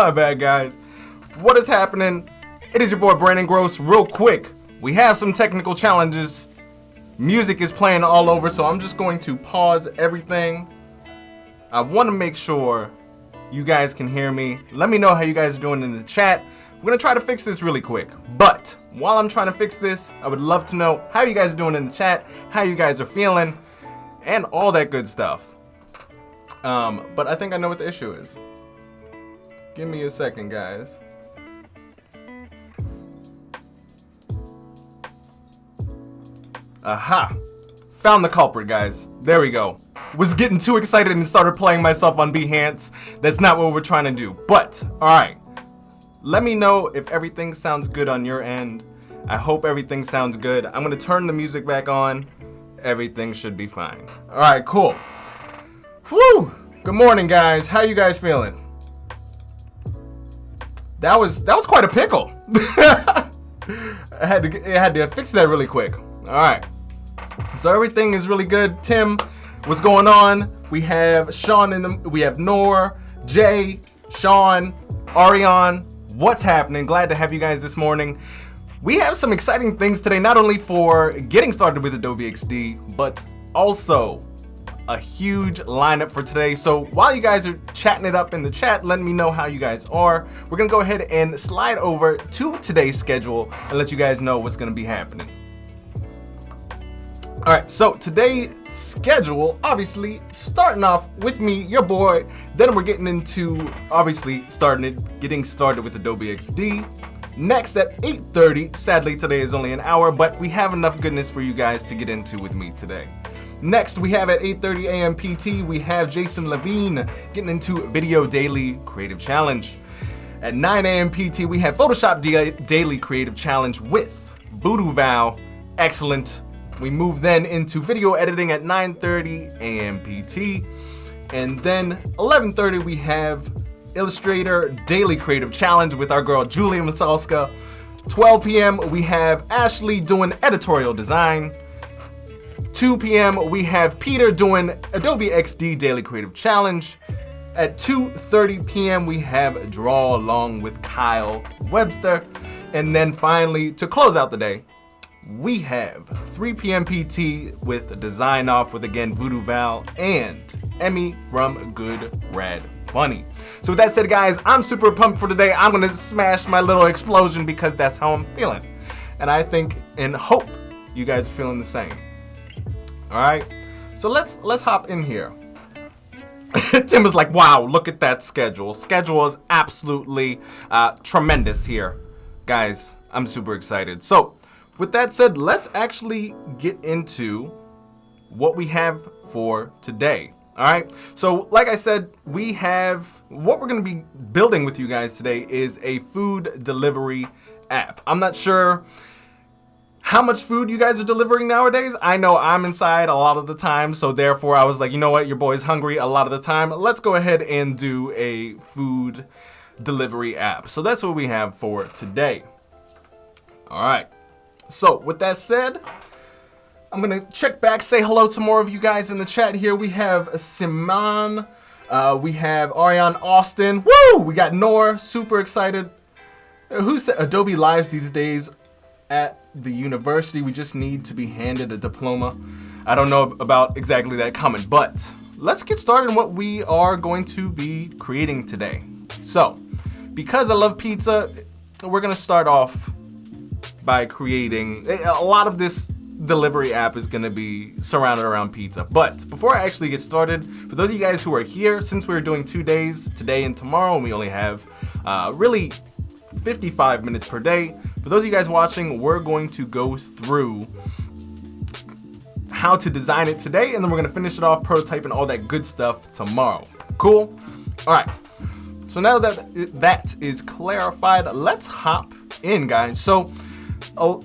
My bad, guys. What is happening? It is your boy Brandon Groce. Real quick, we have some technical challenges. Music is playing all over, so I'm just going to pause everything. I want to make sure you guys can hear me. Let me know how you guys are doing in the chat. We're going to try to fix this really quick. But while I'm trying to fix this, I would love to know how you guys are doing in the chat, how you guys are feeling, and all that good stuff. But I think I know what the issue is. Give me a second, guys. Aha! Found the culprit, guys. There we go. Was getting too excited and started playing myself on Behance. That's not what we're trying to do. But, alright. Let me know if everything sounds good on your end. I hope everything sounds good. I'm going to turn the music back on. Everything should be fine. Alright, cool. Whew! Good morning, guys. How you guys feeling? That was quite a pickle. I had to fix that really quick. All right. So everything is really good. Tim, what's going on? We have Sean we have Noor, Jay, Sean, Ariane. What's happening? Glad to have you guys this morning. We have some exciting things today, not only for getting started with Adobe XD, but also a huge lineup for today. So while you guys are chatting it up in the chat, letting me know how you guys are, we're gonna go ahead and slide over to today's schedule and let you guys know what's gonna be happening. All right, so today's schedule, obviously starting off with me, your boy. Then we're getting into obviously getting started with Adobe XD. Next at 8:30. Sadly, today is only an hour, but we have enough goodness for you guys to get into with me today. Next, we have at 8:30 a.m. PT, we have Jason Levine getting into Video Daily Creative Challenge. At 9 a.m. PT, we have Photoshop Daily Creative Challenge with Voodoo Val. Excellent. We move then into video editing at 9:30 a.m. PT. And then 11:30, we have Illustrator Daily Creative Challenge with our girl Julia Masalska. 12 p.m., we have Ashley doing editorial design. 2 p.m. we have Peter doing Adobe XD Daily Creative Challenge. At 2:30 p.m. we have Draw Along with Kyle Webster. And then finally, to close out the day, we have 3 p.m. PT with Design Off with, again, Voodoo Val and Emmy from Good Rad Funny. So with that said, guys, I'm super pumped for today. I'm gonna smash my little explosion because that's how I'm feeling. And I think and hope you guys are feeling the same. All right, so let's hop in here. Tim is like, wow, look at that schedule. Schedule is absolutely tremendous here. Guys, I'm super excited. So with that said, let's actually get into what we have for today. All right, so like I said, we have what we're going to be building with you guys today is a food delivery app. I'm not sure how much food you guys are delivering nowadays. I know I'm inside a lot of the time, so therefore I was like, you know what, your boy's hungry a lot of the time. Let's go ahead and do a food delivery app. So that's what we have for today. All right, so with that said, I'm gonna check back, say hello to more of you guys in the chat here. We have Simon, we have Ariane Austin, woo! We got Noor, super excited. Who said Adobe Lives these days at the university? We just need to be handed a diploma. I don't know about exactly that comment, but let's get started on what we are going to be creating today. So, because I love pizza, we're gonna start off by creating a lot of this delivery app is going to be surrounded around pizza. But before I actually get started, for those of you guys who are here, since we're doing 2 days, today and tomorrow, and we only have really 55 minutes per day, for those of you guys watching, we're going to go through how to design it today, and then we're going to finish it off, prototyping all that good stuff tomorrow. Cool? All right. So now that that is clarified, let's hop in, guys. So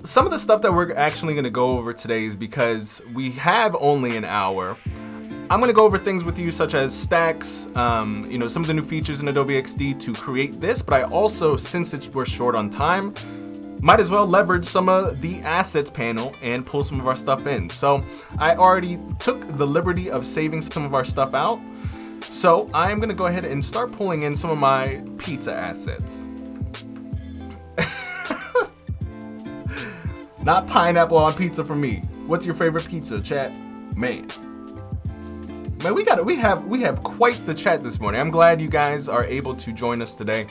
some of the stuff that we're actually going to go over today is because we have only an hour. I'm going to go over things with you such as stacks, some of the new features in Adobe XD to create this, but I also, since we're short on time, might as well leverage some of the assets panel and pull some of our stuff in. So I already took the liberty of saving some of our stuff out. So I am gonna go ahead and start pulling in some of my pizza assets. Not pineapple on pizza for me. What's your favorite pizza, chat? Man, we have quite the chat this morning. I'm glad you guys are able to join us today.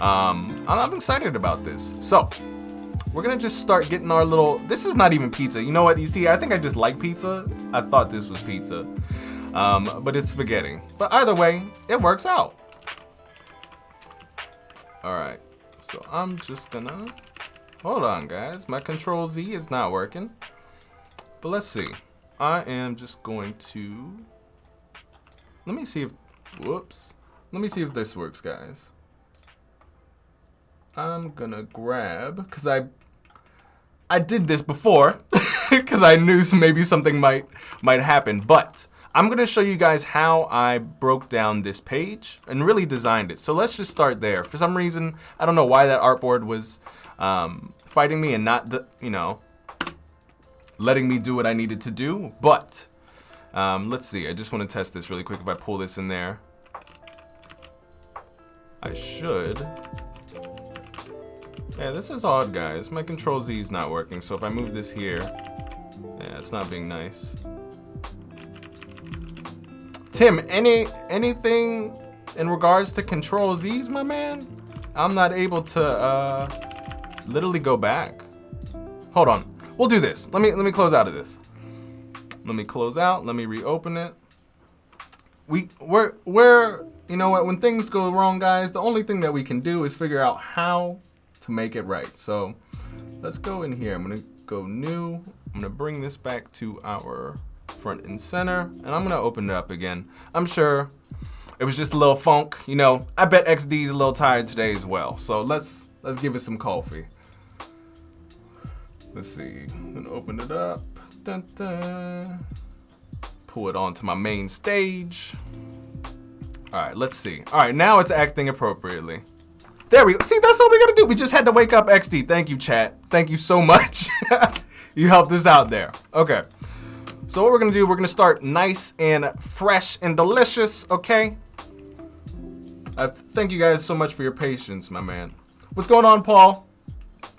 I'm excited about this. So we're gonna just start getting our little. This is not even pizza. You know what? You see, I think I just like pizza. I thought this was pizza, but it's spaghetti. But either way, it works out. All right. So I'm just gonna hold on, guys. My Control Z is not working. But let's see. I am just going to. Let me see if. Whoops. Let me see if this works, guys. I'm gonna grab, because I did this before, because I knew maybe something might happen, but I'm gonna show you guys how I broke down this page and really designed it. So let's just start there. For some reason, I don't know why that artboard was fighting me and not, letting me do what I needed to do, but let's see. I just want to test this really quick. If I pull this in there, I should. Yeah, this is odd, guys. My Control Z is not working, so if I move this here, yeah, it's not being nice. Tim, anything in regards to Control Z's, my man? I'm not able to literally go back. Hold on. We'll do this. Let me close out of this. Let me close out. Let me reopen it. We're you know what? When things go wrong, guys, the only thing that we can do is figure out how to make it right. So let's go in here. I'm gonna go new. I'm gonna bring this back to our front and center, and I'm gonna open it up again. I'm sure it was just a little funk. You know, I bet XD's a little tired today as well. So let's give it some coffee. Let's see. I'm gonna open it up. Dun, dun. Pull it onto my main stage. All right, let's see. All right, now it's acting appropriately. There we go. See, that's all we gotta do. We just had to wake up XD. Thank you, chat. Thank you so much. You helped us out there. Okay. So what we're gonna do, we're gonna start nice and fresh and delicious, okay? Thank you guys so much for your patience, my man. What's going on, Paul?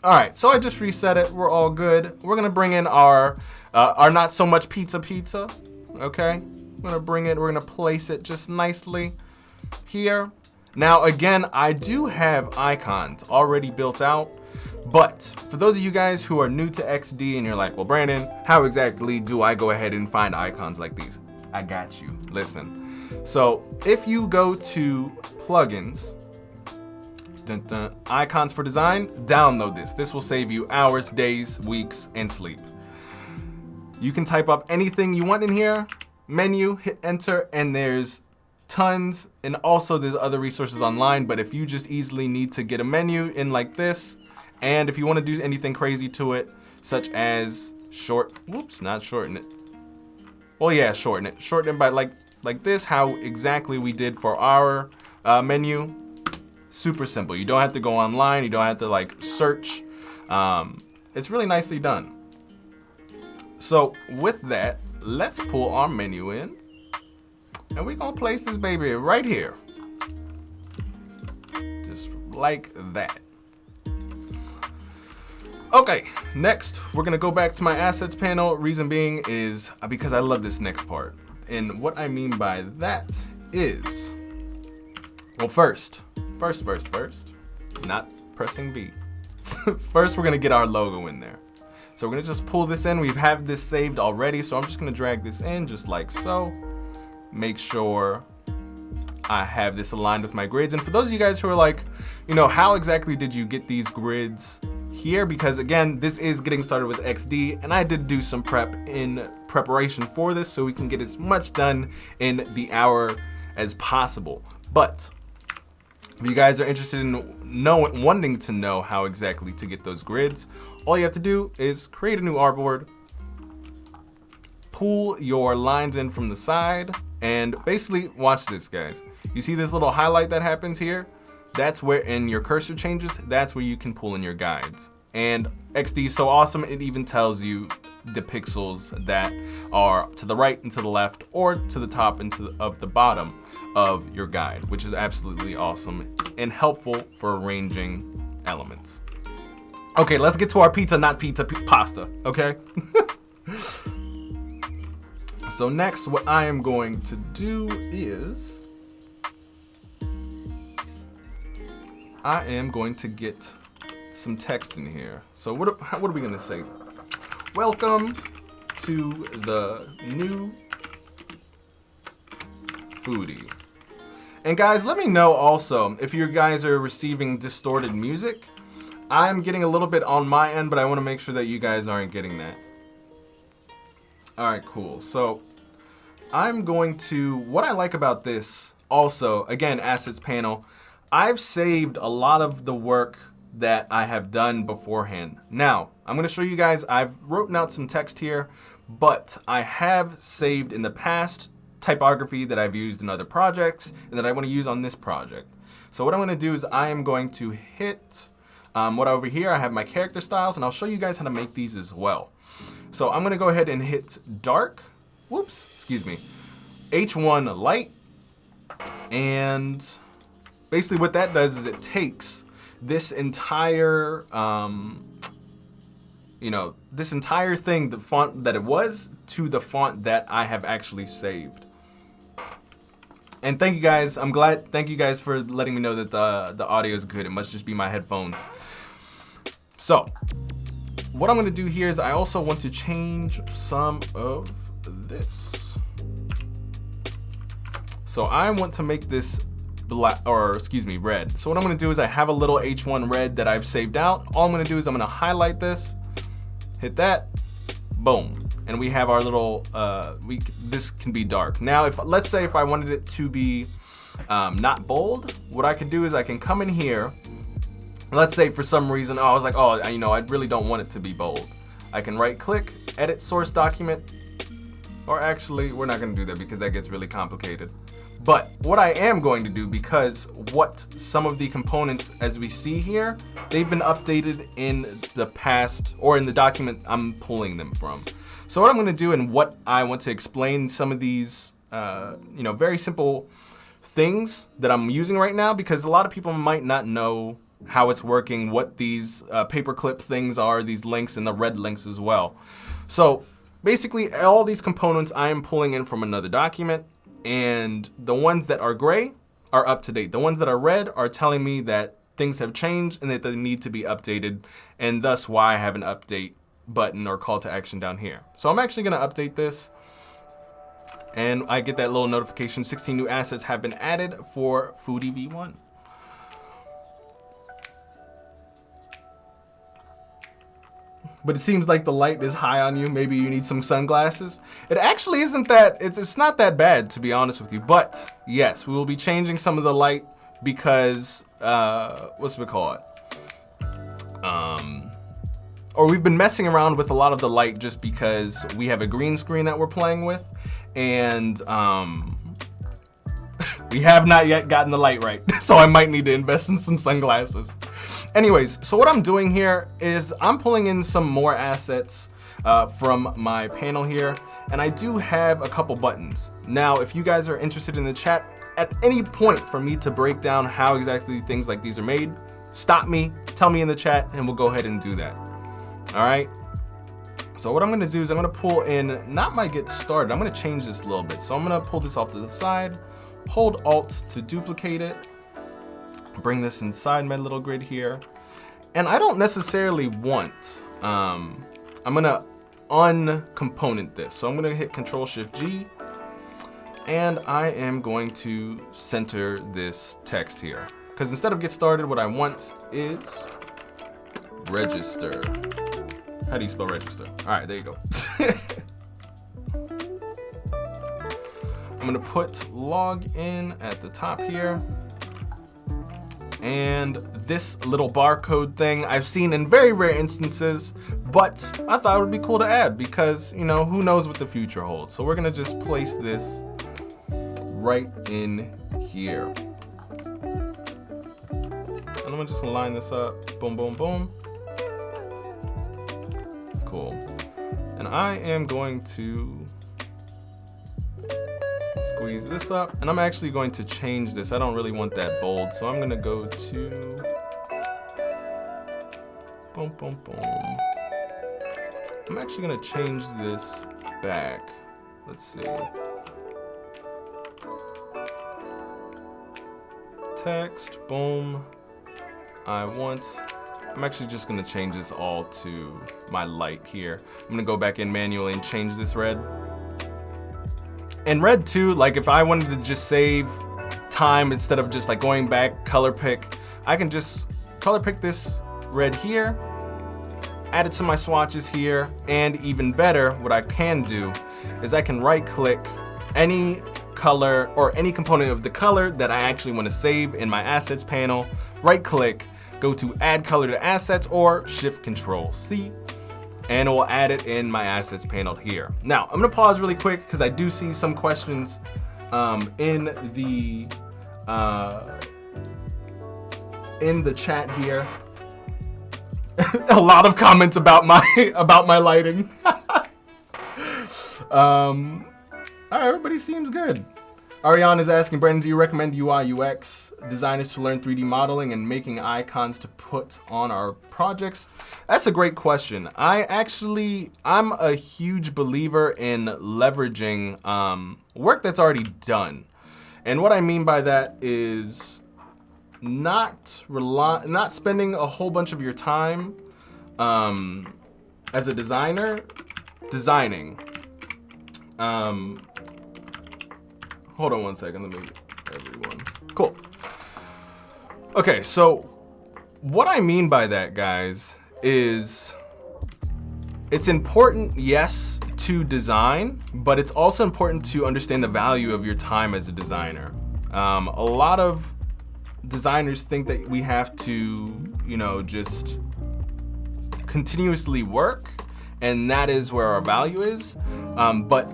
All right, so I just reset it. We're all good. We're gonna bring in our not so much pizza, okay? We're gonna bring it, we're gonna place it just nicely here. Now, again, I do have icons already built out, but for those of you guys who are new to XD and you're like, well, Brandon, how exactly do I go ahead and find icons like these? I got you. Listen. So if you go to plugins, dun, dun, icons for design, download this. This will save you hours, days, weeks, and sleep. You can type up anything you want in here, menu, hit enter, and there's tons, and also there's other resources online, but if you just easily need to get a menu in like this, and if you want to do anything crazy to it, such as not shorten it. Well, yeah, shorten it by like this, how exactly we did for our menu. Super simple. You don't have to go online. You don't have to like search. It's really nicely done. So with that, let's pull our menu in. And we're gonna place this baby right here. Just like that. Okay, next, we're gonna go back to my assets panel. Reason being is because I love this next part. And what I mean by that is, well, first, not pressing V. First, we're gonna get our logo in there. So we're gonna just pull this in. We've had this saved already, so I'm just gonna drag this in just like so. Make sure I have this aligned with my grids. And for those of you guys who are like, you know, how exactly did you get these grids here? Because again, this is getting started with XD, and I did do some preparation for this so we can get as much done in the hour as possible. But if you guys are interested in wanting to know how exactly to get those grids, all you have to do is create a new artboard, pull your lines in from the side, and basically watch this, guys. You see this little highlight that happens here? That's where, in your cursor changes, that's where you can pull in your guides. And XD is so awesome, it even tells you the pixels that are to the right and to the left, or to the top and of the bottom of your guide, which is absolutely awesome and helpful for arranging elements. Okay, let's get to our pizza, not pizza, pasta, okay? So next, what I am going to do is I am going to get some text in here. So what are we gonna say? Welcome to the new foodie. And guys, let me know also if you guys are receiving distorted music. I'm getting a little bit on my end, but I want to make sure that you guys aren't getting that. All right, cool. So I'm going to, what I like about this also, again, assets panel, I've saved a lot of the work that I have done beforehand. Now, I'm going to show you guys, I've written out some text here, but I have saved in the past typography that I've used in other projects and that I want to use on this project. So what I'm going to do is I am going to hit what over here, I have my character styles, and I'll show you guys how to make these as well. So I'm going to go ahead and hit dark, H1 light, and basically what that does is it takes this entire, this entire thing, the font that it was, to the font that I have actually saved. And thank you guys, thank you guys for letting me know that the audio is good. It must just be my headphones. So, what I'm gonna do here is I also want to change some of this. So I want to make this red. So what I'm gonna do is I have a little H1 red that I've saved out. All I'm gonna do is I'm gonna highlight this, hit that, boom. And we have our little, this can be dark. Now, let's say if I wanted it to be not bold, what I can do is I can come in here. Let's say for some reason, I was like, I really don't want it to be bold. I can right click, edit source document, or actually, we're not gonna do that because that gets really complicated. But what I am going to do, because some of the components, as we see here, they've been updated in the past, or in the document I'm pulling them from. So what I'm gonna do, and what I want to explain some of these, very simple things that I'm using right now, because a lot of people might not know how it's working, what these paperclip things are, these links and the red links as well. So basically all these components I am pulling in from another document, and the ones that are gray are up to date. The ones that are red are telling me that things have changed and that they need to be updated, and thus why I have an update button or call to action down here. So I'm actually gonna update this, and I get that little notification, 16 new assets have been added for Foodie V1. But it seems like the light is high on you. Maybe you need some sunglasses. It actually isn't that, it's not that bad, to be honest with you. But yes, we will be changing some of the light because, or we've been messing around with a lot of the light just because we have a green screen that we're playing with. And we have not yet gotten the light right. So I might need to invest in some sunglasses. Anyways, so what I'm doing here is I'm pulling in some more assets from my panel here, and I do have a couple buttons. Now, if you guys are interested in the chat, at any point for me to break down how exactly things like these are made, stop me, tell me in the chat, and we'll go ahead and do that. All right? So what I'm gonna do is I'm gonna pull in, not my get started, I'm gonna change this a little bit. So I'm gonna pull this off to the side, hold Alt to duplicate it, bring this inside my little grid here. And I don't necessarily want, I'm gonna uncomponent this. So I'm gonna hit Control-Shift-G, and I am going to center this text here. Because instead of get started, what I want is register. How do you spell register? All right, there you go. I'm gonna put log in at the top here. And this little barcode thing I've seen in very rare instances, but I thought it would be cool to add because, who knows what the future holds. So we're gonna just place this right in here. And I'm just gonna line this up, boom, boom, boom. Cool. And And I am going to squeeze this up, and I'm actually going to change this. I don't really want that bold, so I'm gonna go to boom, boom, boom. I'm actually gonna change this back. Let's see. Text, boom. I'm actually just gonna change this all to my light here. I'm gonna go back in manually and change this red. And red too, like if I wanted to just save time instead of just like going back, color pick, I can just color pick this red here, add it to my swatches here, and even better, what I can do is I can right click any color or any component of the color that I actually want to save in my assets panel, right click, go to add color to assets or shift control C, and it will add it in my assets panel here. Now, I'm gonna pause really quick because I do see some questions in the chat here. A lot of comments about my lighting. All right, everybody seems good. Ariane is asking, Brandon, do you recommend UI UX designers to learn 3D modeling and making icons to put on our projects? That's a great question. I'm a huge believer in leveraging work that's already done. And what I mean by that is not spending a whole bunch of your time as a designer designing. Hold on one second, let me everyone. Cool. Okay, so what I mean by that, guys, is it's important, yes, to design, but it's also important to understand the value of your time as a designer. A lot of designers think that we have to, just continuously work, and that is where our value is. But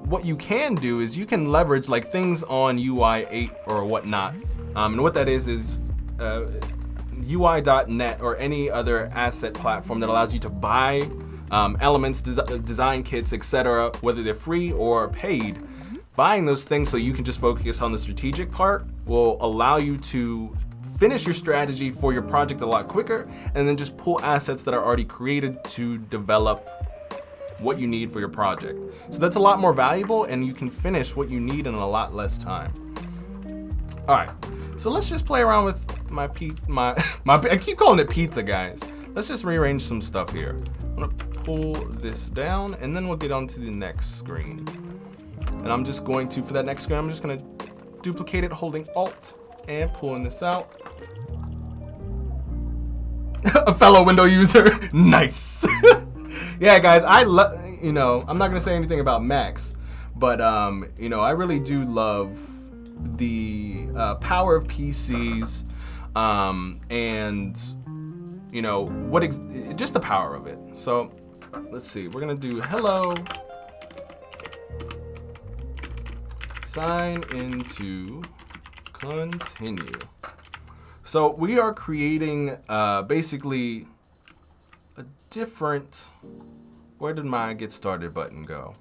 what you can do is you can leverage like things on UI 8 or whatnot. And what that is UI.net or any other asset platform that allows you to buy elements, design kits, etc., whether they're free or paid. Buying those things so you can just focus on the strategic part will allow you to finish your strategy for your project a lot quicker, and then just pull assets that are already created to develop what you need for your project. So that's a lot more valuable, and you can finish what you need in a lot less time. All right, so let's just play around with my I keep calling it pizza, guys. Let's just rearrange some stuff here. I'm gonna pull this down, and then we'll get on to the next screen. And I'm just going to, for that next screen, I'm just gonna duplicate it holding Alt and pulling this out. A fellow window user, nice. Yeah, guys, I'm not gonna say anything about Macs, but I really do love the power of PCs, and just the power of it. So let's see, we're gonna do hello, sign into continue. So we are creating basically a different, where did my get started button go?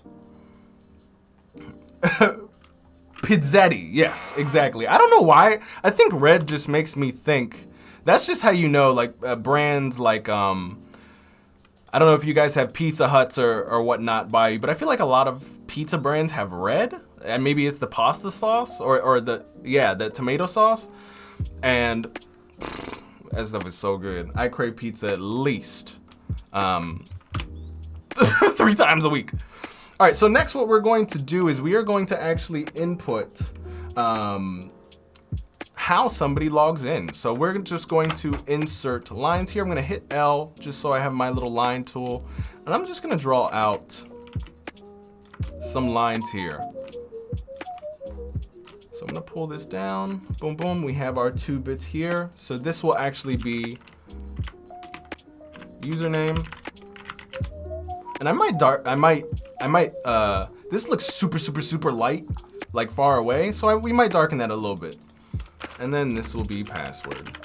Pizzetti, yes, exactly. I don't know why. I think red just makes me think. That's just how like brands like, I don't know if you guys have Pizza Huts or whatnot by you, but I feel like a lot of pizza brands have red, and maybe it's the pasta sauce or the tomato sauce, and that stuff is so good. I crave pizza at least 3 times a week. All right, so next what we're going to do is we are going to actually input how somebody logs in. So we're just going to insert lines here. I'm gonna hit L just so I have my little line tool, and I'm just gonna draw out some lines here. So I'm gonna pull this down, boom, boom. We have our 2 bits here. So this will actually be username. And this looks super light, like far away. So we might darken that a little bit. And then this will be password.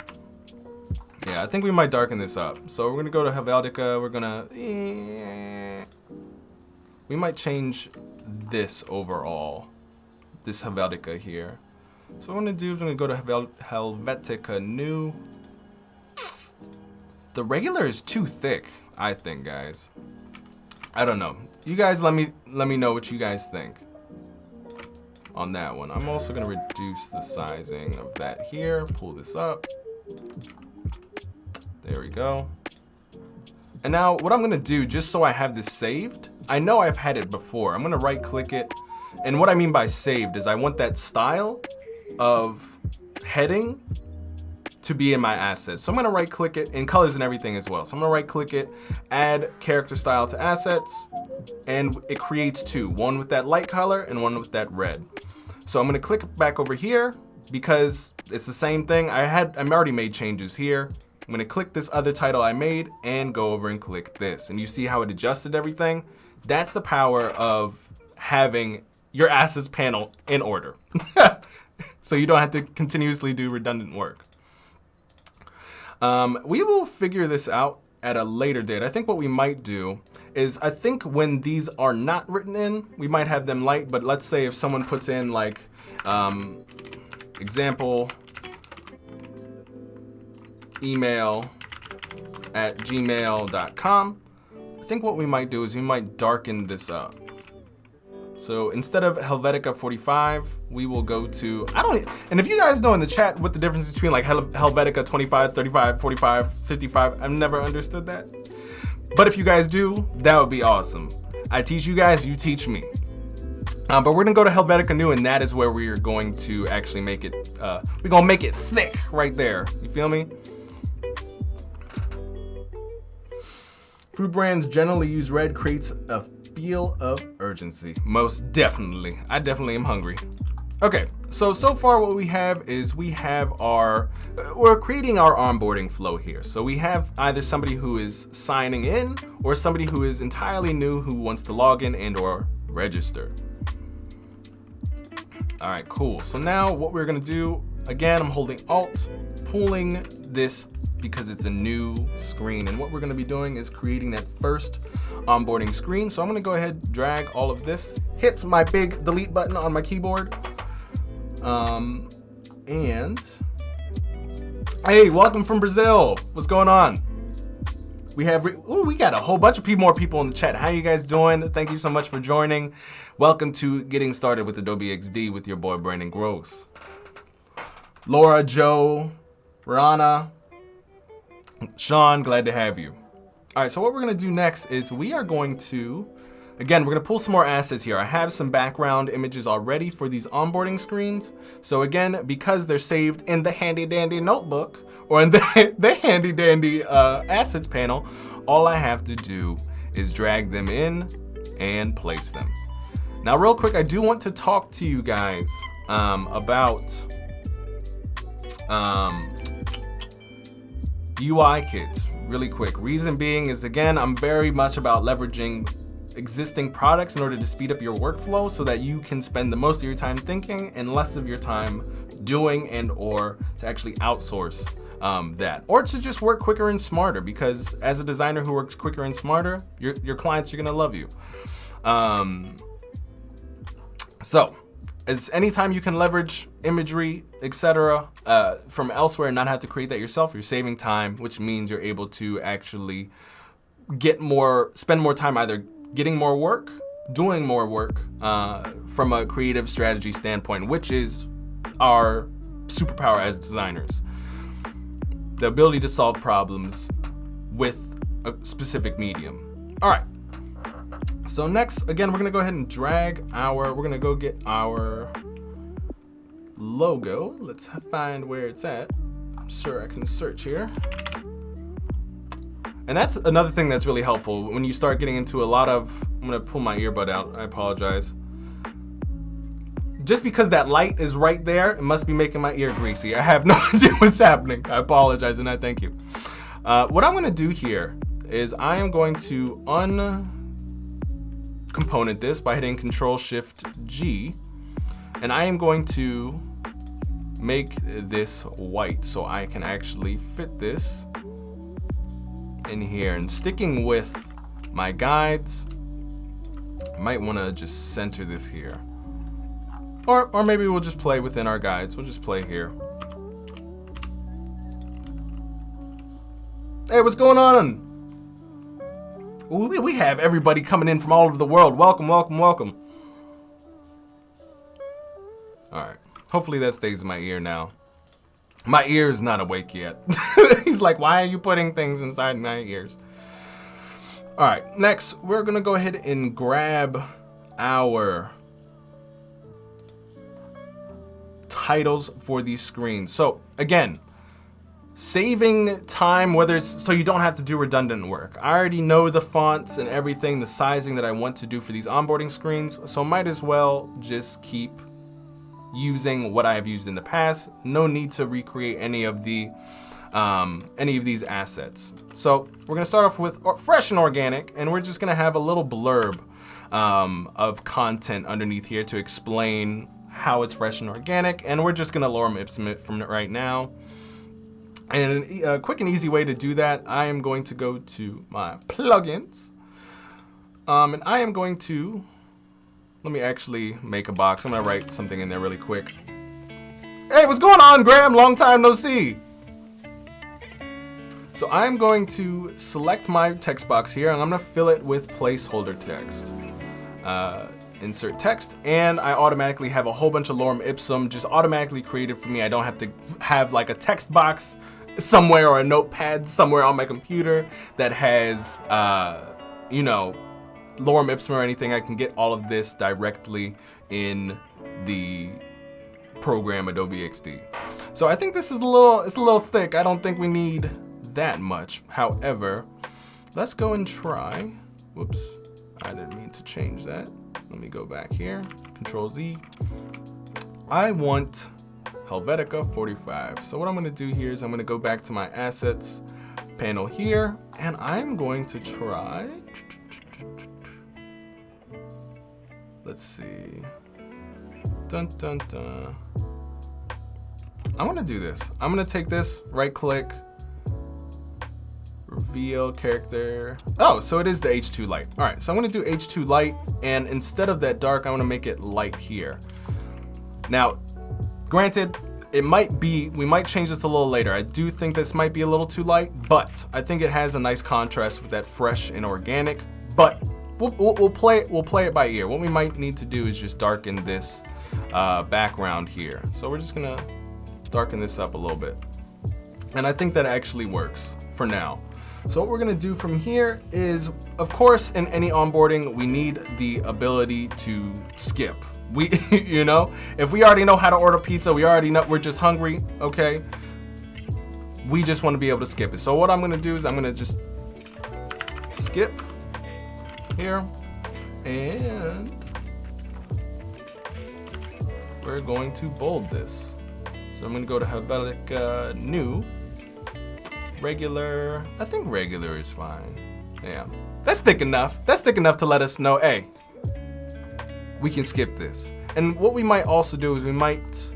Yeah, I think we might darken this up. So we're gonna go to Helvetica, we're gonna we might change this overall, this Helvetica here. So what I'm gonna do is I'm gonna go to Helvetica New. The regular is too thick, I think, guys. I don't know. You guys let me know what you guys think on that one. I'm also gonna reduce the sizing of that here, pull this up. There we go. And now what I'm gonna do, just so I have this saved, I know I've had it before. I'm gonna right click it. And what I mean by saved is I want that style of heading to be in my assets. So I'm gonna right click it, in colors and everything as well. So I'm gonna right click it, add character style to assets, and it creates two, one with that light color and one with that red. So I'm gonna click back over here because it's the same thing. I'm already made changes here. I'm gonna click this other title I made and go over and click this. And you see how it adjusted everything? That's the power of having your assets panel in order. So you don't have to continuously do redundant work. We will figure this out at a later date. I think what we might do is, I think when these are not written in, we might have them light, but let's say if someone puts in like, example, email@gmail.com, I think what we might do is we might darken this up. So instead of Helvetica 45, we will go to, and if you guys know in the chat what the difference between like Helvetica 25, 35, 45, 55, I've never understood that. But if you guys do, that would be awesome. I teach you guys, you teach me. But we're gonna go to Helvetica New, and that is where we are going to actually make it, we're gonna make it thick right there. You feel me? Food brands generally use red, creates a feel of urgency. Most definitely. I definitely am hungry. Okay, so far what we have is we're creating our onboarding flow here. So we have either somebody who is signing in or somebody who is entirely new who wants to log in and or register. All right, cool. So now what we're gonna do, again, I'm holding Alt, pulling this because it's a new screen. And what we're gonna be doing is creating that first onboarding screen. So I'm gonna go ahead, drag all of this, hit my big delete button on my keyboard. And hey, welcome from Brazil. What's going on? We got a whole bunch of more people in the chat. How you guys doing? Thank you so much for joining. Welcome to Getting Started with Adobe XD with your boy, Brandon Groce. Laura, Joe, Rana, Sean, glad to have you. All right, so what we're gonna do next is we are going to, again, we're gonna pull some more assets here. I have some background images already for these onboarding screens. So again, because they're saved in the handy dandy notebook or in the handy dandy assets panel, all I have to do is drag them in and place them. Now, real quick, I do want to talk to you guys about UI kits really quick. Reason being is, again, I'm very much about leveraging existing products in order to speed up your workflow so that you can spend the most of your time thinking and less of your time doing and or to actually outsource that, or to just work quicker and smarter, because as a designer who works quicker and smarter, your clients are gonna love you. So as anytime you can leverage imagery, etc., from elsewhere and not have to create that yourself, you're saving time, which means you're able to actually spend more time either getting more work, doing more work from a creative strategy standpoint, which is our superpower as designers. The ability to solve problems with a specific medium. All right. So next, again, we're gonna go ahead and we're gonna go get our logo. Let's find where it's at. I'm sure I can search here. And that's another thing that's really helpful when you start getting into a lot of, I'm gonna pull my earbud out, I apologize. Just because that light is right there, it must be making my ear greasy. I have no idea what's happening. I apologize and I thank you. What I'm gonna do here is I am going to uncomponent this by hitting Control-Shift-G, and I am going to make this white so I can actually fit this in here. And sticking with my guides, Might want to just center this here. Or maybe we'll just play within our guides. We'll just play here. Hey, what's going on? Ooh, we have everybody coming in from all over the world. Welcome, welcome, welcome. All right. Hopefully that stays in my ear now. My ear is not awake yet. He's like, why are you putting things inside my ears? All right. Next, we're going to go ahead and grab our titles for these screens. So again, saving time, whether it's so you don't have to do redundant work. I already know the fonts and everything, the sizing that I want to do for these onboarding screens, so might as well just keep using what I have used in the past. No need to recreate any of these assets. So we're gonna start off with fresh and organic, and we're just gonna have a little blurb of content underneath here to explain how it's fresh and organic, and we're just gonna lorem ipsum it from right now. And a quick and easy way to do that, I am going to go to my plugins, and I am going to, let me actually make a box. I'm gonna write something in there really quick. Hey, what's going on, Graham? Long time no see. So I'm going to select my text box here, and I'm gonna fill it with placeholder text. Insert text, and I automatically have a whole bunch of lorem ipsum just automatically created for me. I don't have to have like a text box somewhere or a notepad somewhere on my computer that has, you know, lorem ipsum or anything. I can get all of this directly in the program Adobe XD. So I think this is it's a little thick. I don't think we need that much. However, let's go and try. Whoops, I didn't mean to change that. Let me go back here, Control Z. I want Helvetica 45. So what I'm gonna do here is I'm gonna go back to my assets panel here, and I'm going to try, let's see, dun dun dun. I'm gonna do this. I'm gonna take this, right click, reveal character. Oh, so it is the H2 light. All right, so I'm gonna do H2 light, and instead of that dark, I'm gonna make it light here. Now, granted, it might be, we might change this a little later. I do think this might be a little too light, but I think it has a nice contrast with that fresh and organic, but we'll play it by ear. What we might need to do is just darken this background here. So we're just gonna darken this up a little bit. And I think that actually works for now. So what we're gonna do from here is, of course, in any onboarding, we need the ability to skip. We, you know, if we already know how to order pizza, we already know we're just hungry, okay? We just wanna be able to skip it. So what I'm gonna do is I'm gonna just skip here, and we're going to bold this. So I'm gonna go to Helvetica New, regular. I think regular is fine. Yeah, that's thick enough. That's thick enough to let us know, hey, we can skip this. And what we might also do is we might,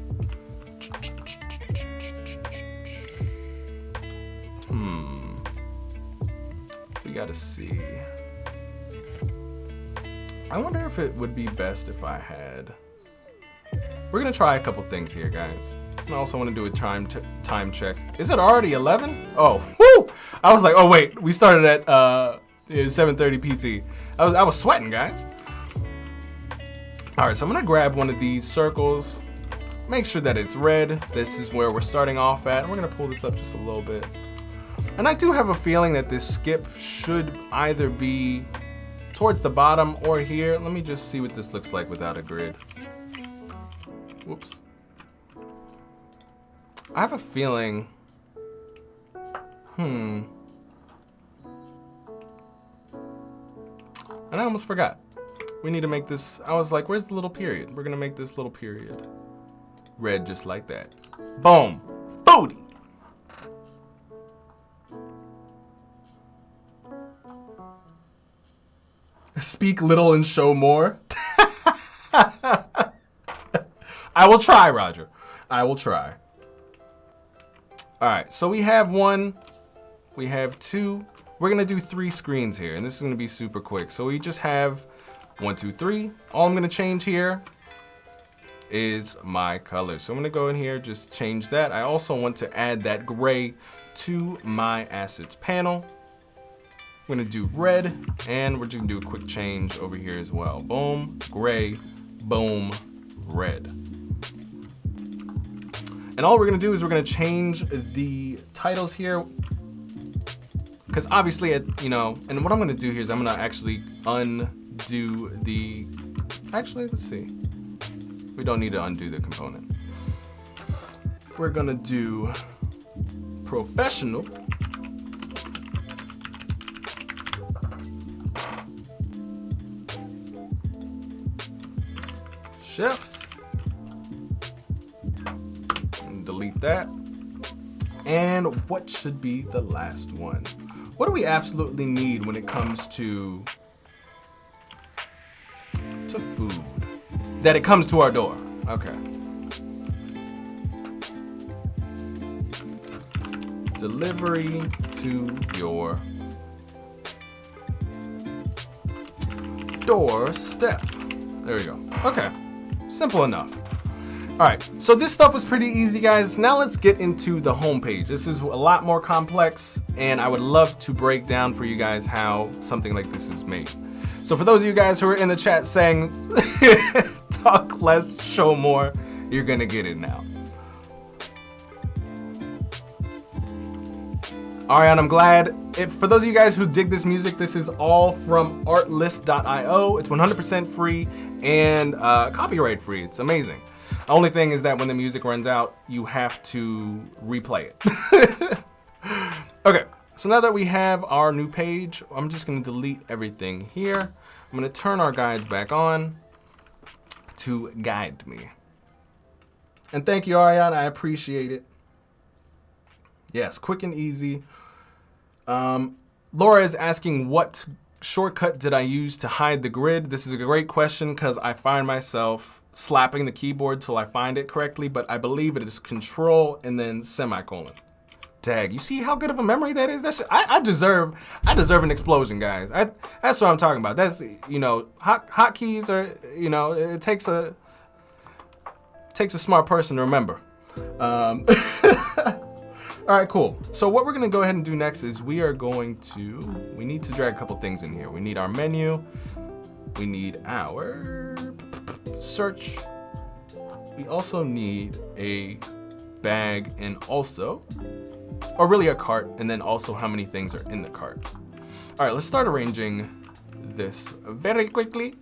we gotta see. I wonder if it would be best if I had, we're gonna try a couple things here, guys. I also want to do a time check. Is it already 11? Oh, whoo! I was like, oh wait, we started at 7:30 PT. I was sweating, guys. All right, so I'm gonna grab one of these circles, make sure that it's red. This is where we're starting off at, and we're gonna pull this up just a little bit. And I do have a feeling that this skip should either be towards the bottom or here. Let me just see what this looks like without a grid. Whoops. I have a feeling, and I almost forgot. We need to make this, I was like, where's the little period? We're gonna make this little period red just like that. Boom, booty. Speak little and show more. I will try, Roger. I will try. All right, so we have one, we have two. We're gonna do 3 screens here, and this is gonna be super quick. So we just have 1, 2, 3. All I'm gonna change here is my color. So I'm gonna go in here, just change that. I also want to add that gray to my assets panel. I'm gonna do red, and we're just gonna do a quick change over here as well. Boom, gray, boom, red. And all we're gonna do is we're gonna change the titles here, because obviously, and what I'm gonna do here is I'm gonna actually undo the, actually, let's see. We don't need to undo the component. We're gonna do professional. Chefs. And delete that. And what should be the last one? What do we absolutely need when it comes to food? That it comes to our door. Okay. Delivery to your doorstep. There we go. Okay. Simple enough. All right, so this stuff was pretty easy, guys. Now let's get into the homepage. This is a lot more complex, and I would love to break down for you guys how something like this is made. So for those of you guys who are in the chat saying, talk less, show more, you're gonna get it now. All right, I'm glad. For those of you guys who dig this music, this is all from artlist.io. It's 100% free and copyright free. It's amazing. The only thing is that when the music runs out, you have to replay it. Okay, so now that we have our new page, I'm just gonna delete everything here. I'm gonna turn our guides back on to guide me. And thank you, Ariane, I appreciate it. Yes, quick and easy. Laura is asking, what shortcut did I use to hide the grid? This is a great question because I find myself slapping the keyboard till I find it correctly, but I believe it is Control and then semicolon. Tag. You see how good of a memory that is? That's I deserve an explosion, guys. That's what I'm talking about. That's hotkeys are it takes a smart person to remember. All right, cool. So what we're gonna go ahead and do next is we need to drag a couple things in here. We need our menu. We need our search. We also need a bag and also, or really a cart, and then also how many things are in the cart. All right, let's start arranging this very quickly.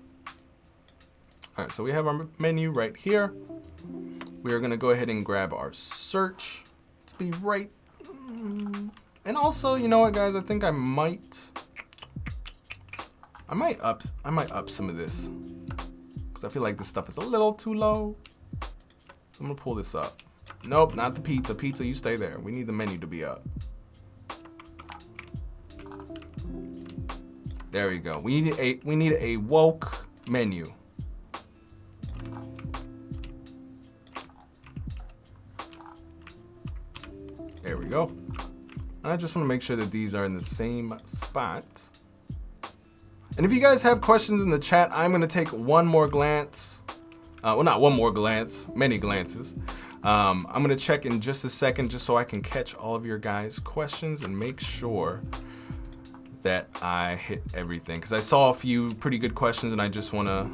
All right, so we have our menu right here. We are gonna go ahead and grab our search to be right. And also, you know what, guys? I think I might up some of this because I feel like this stuff is a little too low. I'm gonna pull this up. Nope, not the pizza. Pizza, you stay there. We need the menu to be up. There we go. We need a woke menu. There we go. I just want to make sure that these are in the same spot. And if you guys have questions in the chat, I'm going to take one more glance. Well, not one more glance, many glances. I'm going to check in just a second just so I can catch all of your guys' questions and make sure that I hit everything. Because I saw a few pretty good questions and I just want to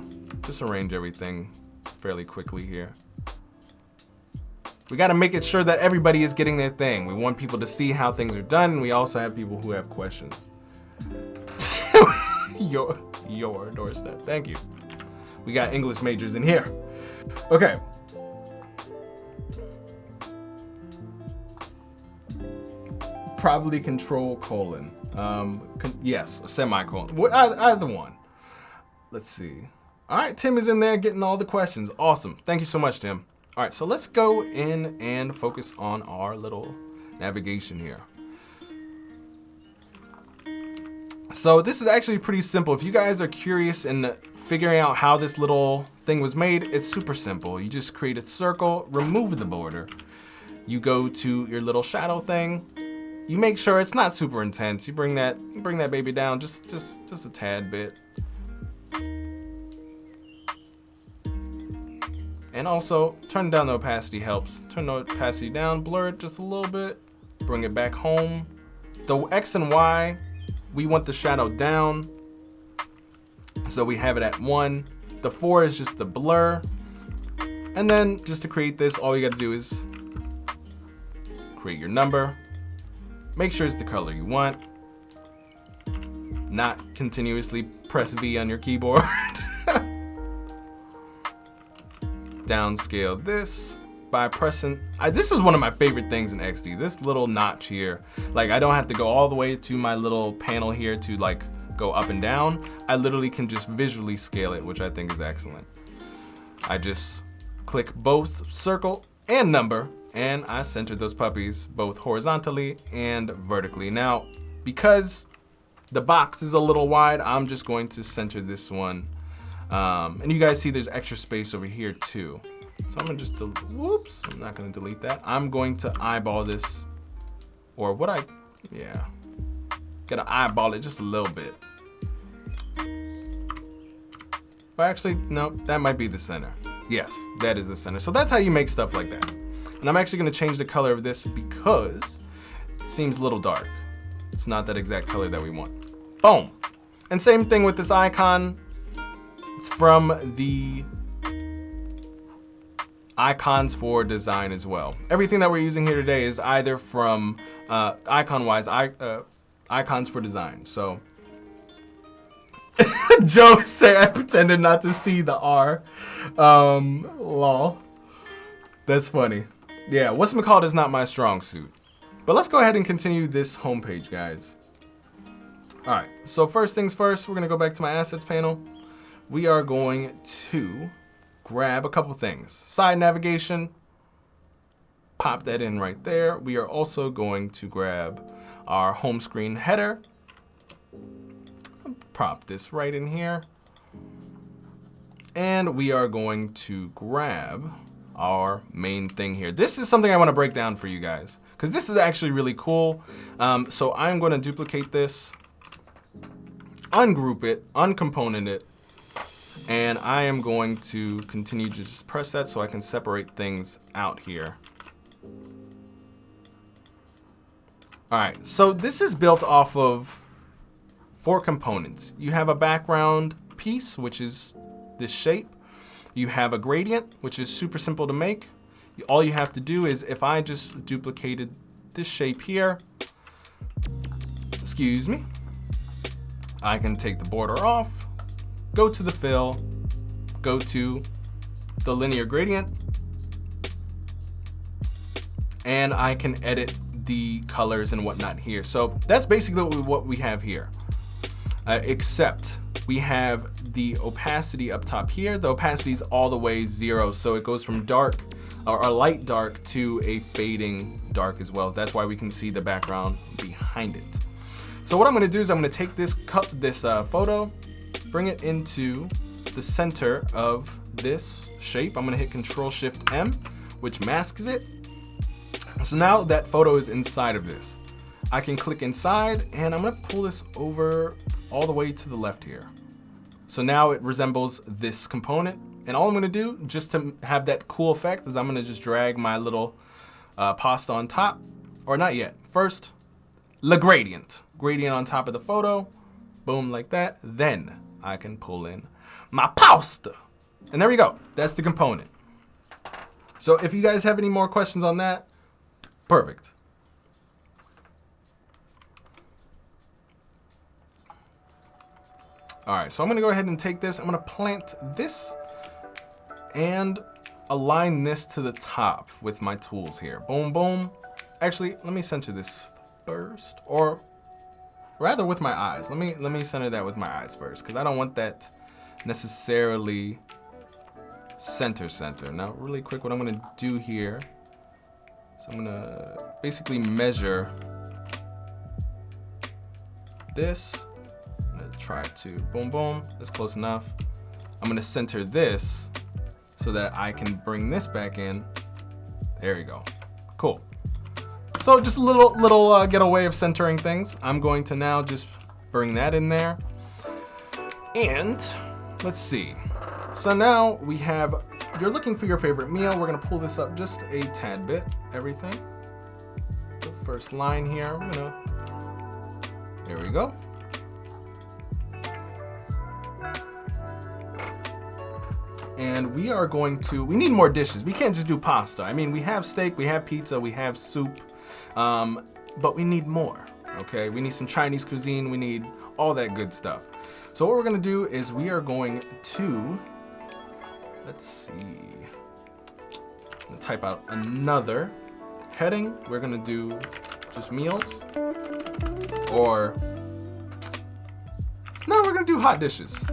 arrange everything fairly quickly here. We got to make it sure that everybody is getting their thing. We want people to see how things are done, and we also have people who have questions. your doorstep. Thank you. We got English majors in here. Okay. Probably Control colon. Yes, semicolon. Either one. Let's see. All right, Tim is in there getting all the questions. Awesome. Thank you so much, Tim. All right, so let's go in and focus on our little navigation here. So this is actually pretty simple. If you guys are curious in figuring out how this little thing was made, it's super simple. You just create a circle, remove the border. You go to your little shadow thing. You make sure it's not super intense. You bring that baby down just a tad bit. And also, turn down the opacity helps. Turn the opacity down, blur it just a little bit, bring it back home. The X and Y, we want the shadow down, so we have it at 1. The 4 is just the blur. And then just to create this, all you gotta do is create your number. Make sure it's the color you want. Not continuously press V on your keyboard. Downscale this by pressing, this is one of my favorite things in XD, this little notch here. Like, I don't have to go all the way to my little panel here to like go up and down. I literally can just visually scale it, which I think is excellent. I just click both circle and number, and I center those puppies both horizontally and vertically. Now, because the box is a little wide, I'm just going to center this one. And you guys see there's extra space over here too. So I'm gonna just, whoops, I'm not gonna delete that. I'm going to eyeball this, or gotta eyeball it just a little bit. But actually, no, that might be the center. Yes, that is the center. So that's how you make stuff like that. And I'm actually gonna change the color of this because it seems a little dark. It's not that exact color that we want. Boom. And same thing with this icon. It's from the icons for design as well. Everything that we're using here today is either from icon-wise, icons for design. So Joe said I pretended not to see the R. Lol. That's funny. Yeah, whatchamacallit is not my strong suit. But let's go ahead and continue this homepage, guys. All right, so first things first, we're gonna go back to my assets panel. We are going to grab a couple things. Side navigation, pop that in right there. We are also going to grab our home screen header. Prop this right in here. And we are going to grab our main thing here. This is something I want to break down for you guys, because this is actually really cool. So I'm going to duplicate this, ungroup it, uncomponent it, and I am going to continue to just press that so I can separate things out here. All right, so this is built off of 4 components. You have a background piece, which is this shape. You have a gradient, which is super simple to make. All you have to do is, if I just duplicated this shape here, excuse me, I can take the border off, go to the fill, go to the linear gradient, and I can edit the colors and whatnot here. So that's basically what we have here, except we have the opacity up top here. The opacity is all the way 0, so it goes from dark or light dark to a fading dark as well. That's why we can see the background behind it. So what I'm gonna do is I'm gonna take this photo, bring it into the center of this shape. I'm gonna hit Control-Shift-M, which masks it. So now that photo is inside of this. I can click inside, and I'm gonna pull this over all the way to the left here. So now it resembles this component. And all I'm gonna do, just to have that cool effect, is I'm gonna just drag my little pasta on top, or not yet. First, the gradient on top of the photo, boom, like that. Then I can pull in my pasta. And there we go, that's the component. So if you guys have any more questions on that, perfect. All right, so I'm gonna go ahead and take this, I'm gonna plant this and align this to the top with my tools here. Boom, boom. Actually, let me center this first, or rather with my eyes. Let me center that with my eyes first, because I don't want that necessarily center. Now, really quick, what I'm gonna do here is I'm gonna basically measure this. I'm gonna try to, boom, boom, that's close enough. I'm gonna center this so that I can bring this back in. There you go, cool. So just a little getaway of centering things. I'm going to now just bring that in there. And let's see. So now we have you're looking for your favorite meal, we're gonna pull this up just a tad bit, everything. The first line here, there we go. And we are going to, we need more dishes. We can't just do pasta. I mean, we have steak, we have pizza, we have soup, but we need more, okay? We need some Chinese cuisine, we need all that good stuff. So what we're gonna do is we are going to, let's see, I'm gonna type out another heading. We're gonna do just meals, or, no, we're gonna do hot dishes.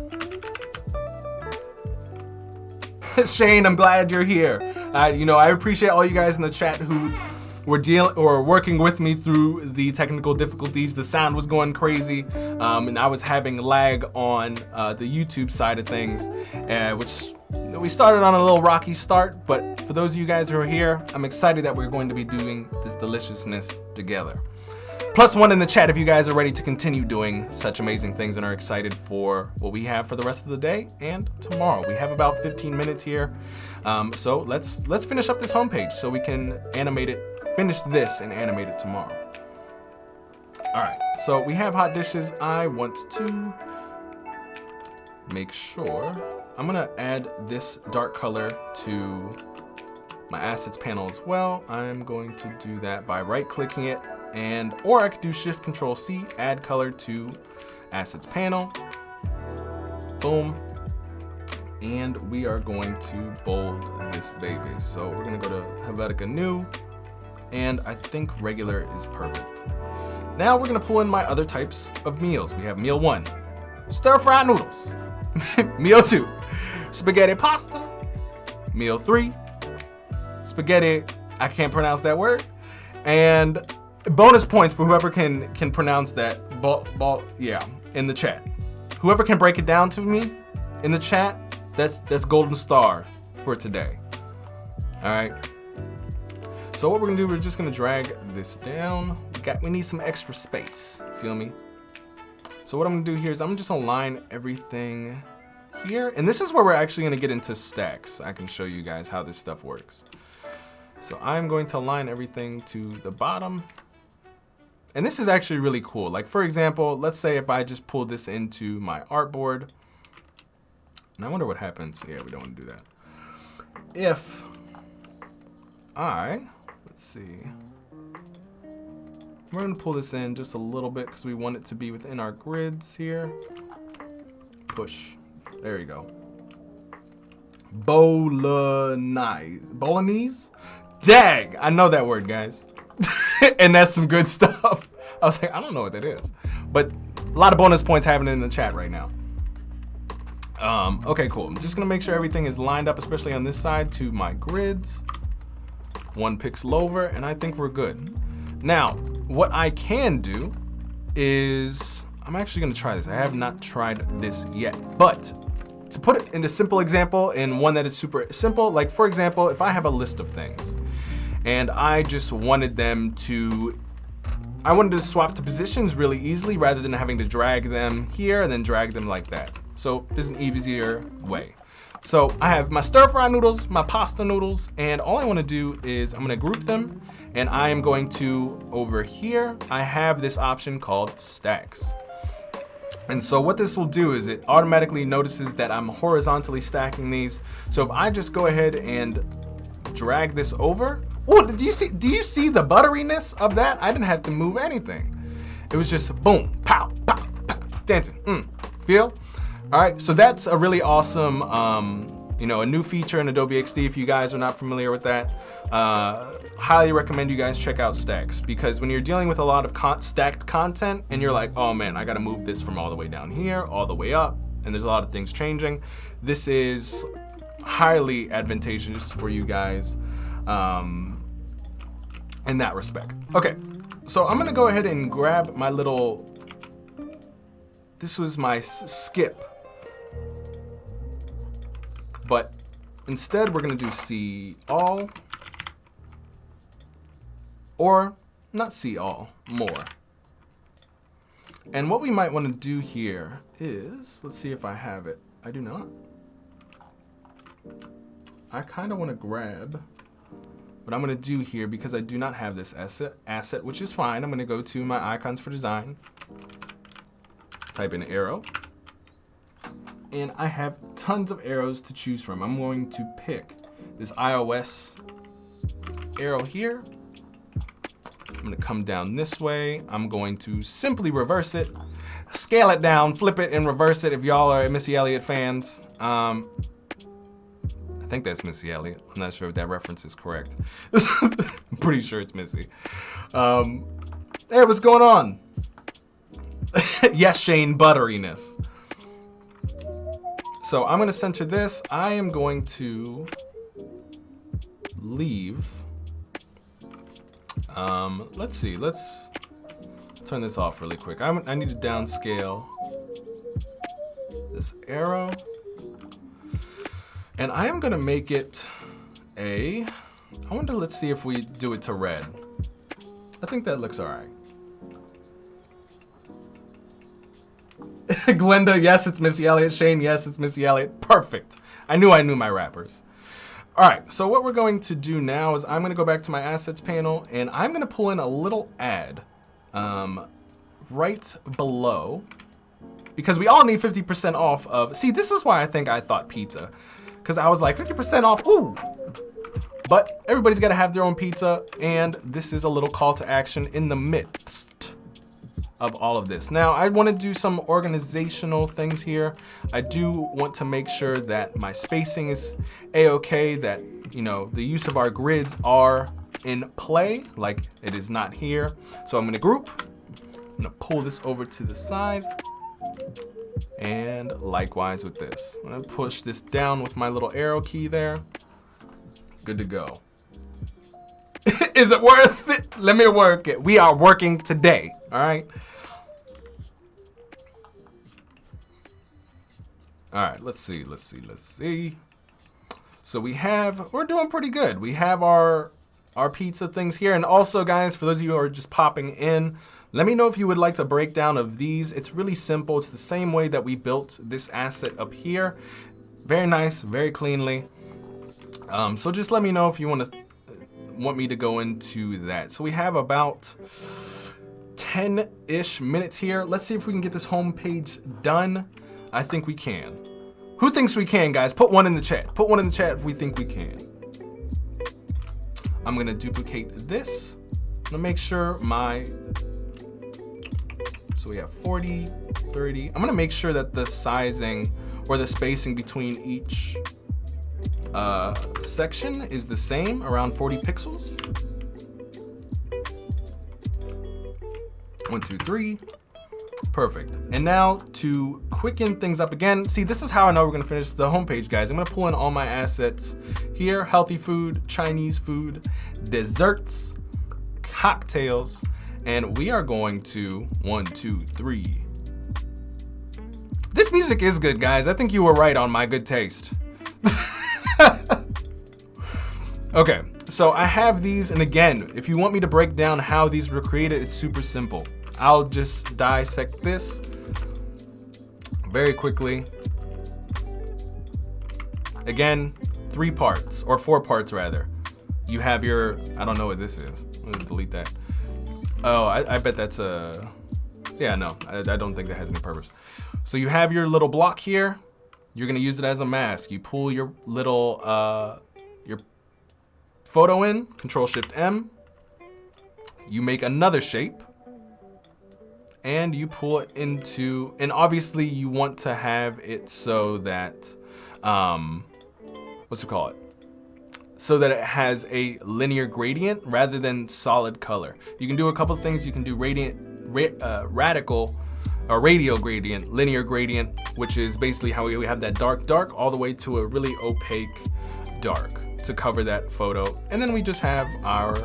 Shane, I'm glad you're here. I appreciate all you guys in the chat who were working with me through the technical difficulties. The sound was going crazy, and I was having lag on the YouTube side of things, which we started on a little rocky start. But for those of you guys who are here, I'm excited that we're going to be doing this deliciousness together. +1 in the chat if you guys are ready to continue doing such amazing things and are excited for what we have for the rest of the day and tomorrow. We have about 15 minutes here. So let's finish up this homepage so we can animate it, finish this and animate it tomorrow. All right, so we have hot dishes. I want to make sure, I'm gonna add this dark color to my assets panel as well. I'm going to do that by right-clicking it, or I could do Shift-Control-C, add color to assets panel. Boom. And we are going to bold this baby. So we're gonna go to Helvetica New, and I think regular is perfect. Now we're gonna pull in my other types of meals. We have meal 1, stir-fried noodles. Meal 2, spaghetti pasta. Meal 3, spaghetti, I can't pronounce that word. And bonus points for whoever can pronounce that in the chat. Whoever can break it down to me in the chat, that's golden star for today. All right. So what we're gonna do, we're just gonna drag this down. We need some extra space, feel me? So what I'm gonna do here is I'm just gonna align everything here. And this is where we're actually gonna get into stacks. I can show you guys how this stuff works. So I'm going to align everything to the bottom. And this is actually really cool. Like for example, let's say if I just pull this into my artboard, and I wonder what happens. Yeah, we don't want to do that. If let's see, we're gonna pull this in just a little bit because we want it to be within our grids here. Push, there you go. Bolognese? Dag, I know that word, guys. And that's some good stuff. I was like, I don't know what that is. But a lot of bonus points happening in the chat right now. Okay, cool. I'm just gonna make sure everything is lined up, especially on this side, to my grids. 1 pixel over, and I think we're good. Now, what I can do is, I'm actually gonna try this. I have not tried this yet, but to put it in a simple example, and one that is super simple, like for example, if I have a list of things, and I just wanted I wanted to swap the positions really easily rather than having to drag them here and then drag them like that. So there's an easier way. So I have my stir-fry noodles, my pasta noodles, and all I wanna do is I'm gonna group them, and I am going to, over here, I have this option called stacks. And so what this will do is it automatically notices that I'm horizontally stacking these. So if I just go ahead and drag this over, oh, do you see the butteriness of that? I didn't have to move anything. It was just boom, pow, pow, pow, dancing, feel? All right, so that's a really awesome, a new feature in Adobe XD. If you guys are not familiar with that, highly recommend you guys check out stacks, because when you're dealing with a lot of stacked content and you're like, oh man, I gotta move this from all the way down here, all the way up, and there's a lot of things changing. This is highly advantageous for you guys in that respect. Okay, so I'm gonna go ahead and grab my little, this was my skip, but instead we're gonna do see all, or not see all, more. And what we might wanna do here is, let's see if I have it. I do not. I kind of want to grab what I'm going to do here because I do not have this asset, which is fine. I'm going to go to my icons for design, type in arrow, and I have tons of arrows to choose from. I'm going to pick this iOS arrow here. I'm going to come down this way. I'm going to simply reverse it, scale it down, flip it, and reverse it if y'all are Missy Elliott fans. I think that's Missy Elliott. I'm not sure if that reference is correct. I'm pretty sure it's Missy. Hey, what's going on? Yes, Shane, butteriness. So I'm gonna center this. I am going to leave. Let's see, let's turn this off really quick. I need to downscale this arrow. And I am gonna make it I wonder, let's see if we do it to red. I think that looks all right. Glenda, yes, it's Missy Elliott. Shane, yes, it's Missy Elliott. Perfect. I knew my rappers. All right, so what we're going to do now is I'm gonna go back to my assets panel and I'm gonna pull in a little ad right below, because we all need 50% off of, see, this is why I thought pizza. Because I was like 50% off, ooh. But everybody's gotta have their own pizza, and this is a little call to action in the midst of all of this. Now, I wanna do some organizational things here. I do want to make sure that my spacing is a-okay, that, you know, the use of our grids are in play, like it is not here. So I'm gonna group, I'm gonna pull this over to the side, and likewise with this. I'm gonna push this down with my little arrow key there. Good to go. Is it worth it? Let me work it. We are working today, all right? All right, let's see. So we're doing pretty good. We have our pizza things here. And also, guys, for those of you who are just popping in, let me know if you would like a breakdown of these. It's really simple. It's the same way that we built this asset up here. Very nice, very cleanly. So just let me know if you want me to go into that. So we have about 10-ish minutes here. Let's see if we can get this home page done. I think we can. Who thinks we can, guys? Put one in the chat. Put one in the chat if we think we can. I'm gonna duplicate this. I'm gonna make sure so we have 40, 30. I'm gonna make sure that the sizing or the spacing between each section is the same, around 40 pixels. 1, 2, 3. Perfect. And now to quicken things up again, see, this is how I know we're gonna finish the homepage, guys. I'm gonna pull in all my assets here: healthy food, Chinese food, desserts, cocktails, and we are going to 1, 2, 3. This music is good, guys. I think you were right on my good taste. Okay, so I have these, and again, if you want me to break down how these were created, it's super simple. I'll just dissect this very quickly. Again, 3 parts, or 4 parts rather. You have your, I don't know what this is. I'm gonna delete that. Oh, I bet that's a, yeah, no, I don't think that has any purpose. So you have your little block here. You're gonna use it as a mask. You pull your little, your photo in, Control-Shift-M. You make another shape, and you pull it into, and obviously you want to have it so that, what's it called? So that it has a linear gradient rather than solid color. You can do a couple of things. You can do radial gradient, linear gradient, which is basically how we have that dark, all the way to a really opaque dark to cover that photo. And then we just have our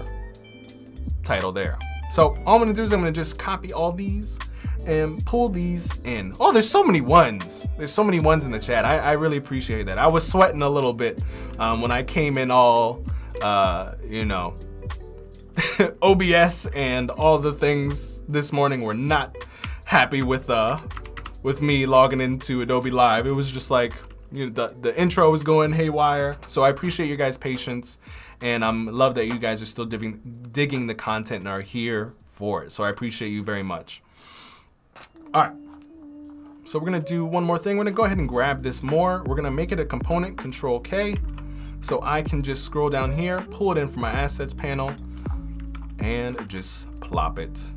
title there. So all I'm gonna do is I'm gonna just copy all these and pull these in. Oh, there's so many ones. There's so many ones in the chat. I really appreciate that. I was sweating a little bit when I came in all, you know, OBS and all the things this morning were not happy with me logging into Adobe Live. It was just like, the intro is going haywire. So I appreciate your guys' patience, and love that you guys are still digging the content and are here for it. So I appreciate you very much. All right. So we're gonna do one more thing. We're gonna go ahead and grab this more. We're gonna make it a component, Control K. So I can just scroll down here, pull it in from my assets panel, and just plop it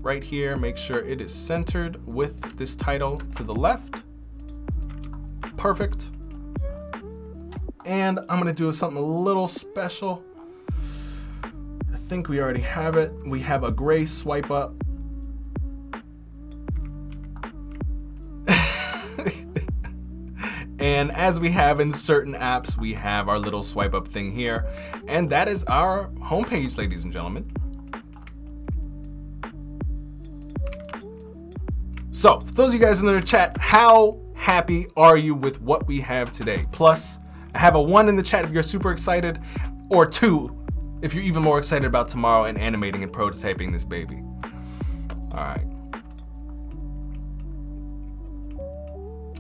right here. Make sure it is centered with this title to the left. Perfect. And I'm gonna do something a little special. I think we already have it. We have a gray swipe up. And as we have in certain apps, we have our little swipe up thing here. And that is our homepage, ladies and gentlemen. So for those of you guys in the chat, how happy are you with what we have today? Plus, I have a 1 in the chat if you're super excited, or 2 if you're even more excited about tomorrow and animating and prototyping this baby. All right.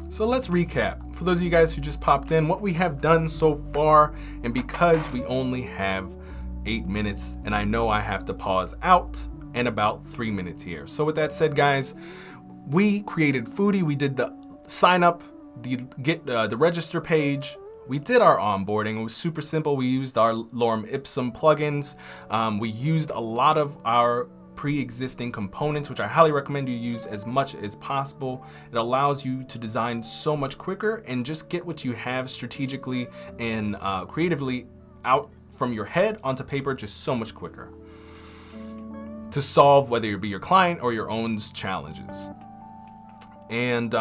So let's recap. For those of you guys who just popped in, what we have done so far, and because we only have 8 minutes, and I know I have to pause out in about 3 minutes here. So with that said, guys, we created Foodie. We did the sign up, the register page. We did our onboarding. It was super simple. We used our Lorem Ipsum plugins. We used a lot of our pre-existing components, which I highly recommend you use as much as possible. It allows you to design so much quicker and just get what you have strategically and creatively out from your head onto paper just so much quicker to solve whether it be your client or your own challenges. And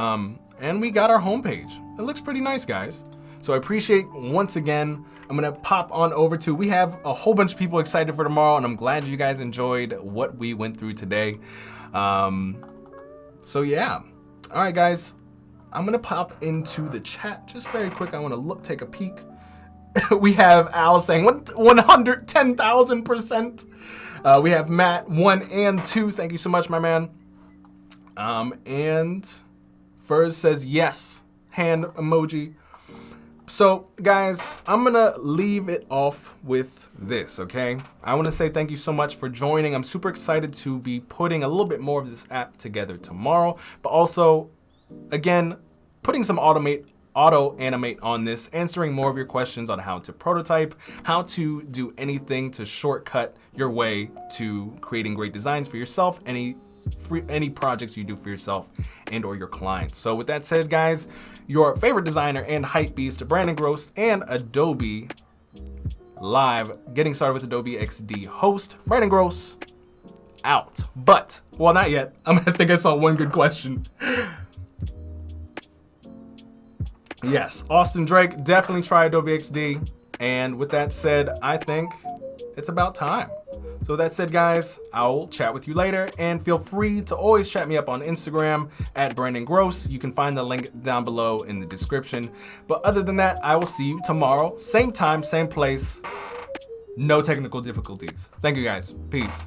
we got our homepage. It looks pretty nice, guys. So I appreciate, once again, I'm gonna pop on over to, we have a whole bunch of people excited for tomorrow, and I'm glad you guys enjoyed what we went through today. So yeah, all right, guys, I'm gonna pop into the chat just very quick. I wanna take a peek. We have Al saying 110,000%. We have Matt 1 and 2. Thank you so much, my man. And Furs says yes, hand emoji. So guys, I'm gonna leave it off with this, okay? I wanna say thank you so much for joining. I'm super excited to be putting a little bit more of this app together tomorrow, but also, again, putting some auto animate on this, answering more of your questions on how to prototype, how to do anything to shortcut your way to creating great designs for yourself, any projects you do for yourself and or your clients. So with that said, guys, your favorite designer and hype beast, Brandon Groce, and Adobe Live, getting started with Adobe XD host, Brandon Groce, out. But, well, not yet. I think I saw one good question. Yes, Austin Drake, definitely try Adobe XD. And with that said, I think it's about time. So that said, guys, I'll chat with you later, and feel free to always chat me up on Instagram at Brandon Groce. You can find the link down below in the description. But other than that, I will see you tomorrow, same time, same place, no technical difficulties. Thank you, guys. Peace.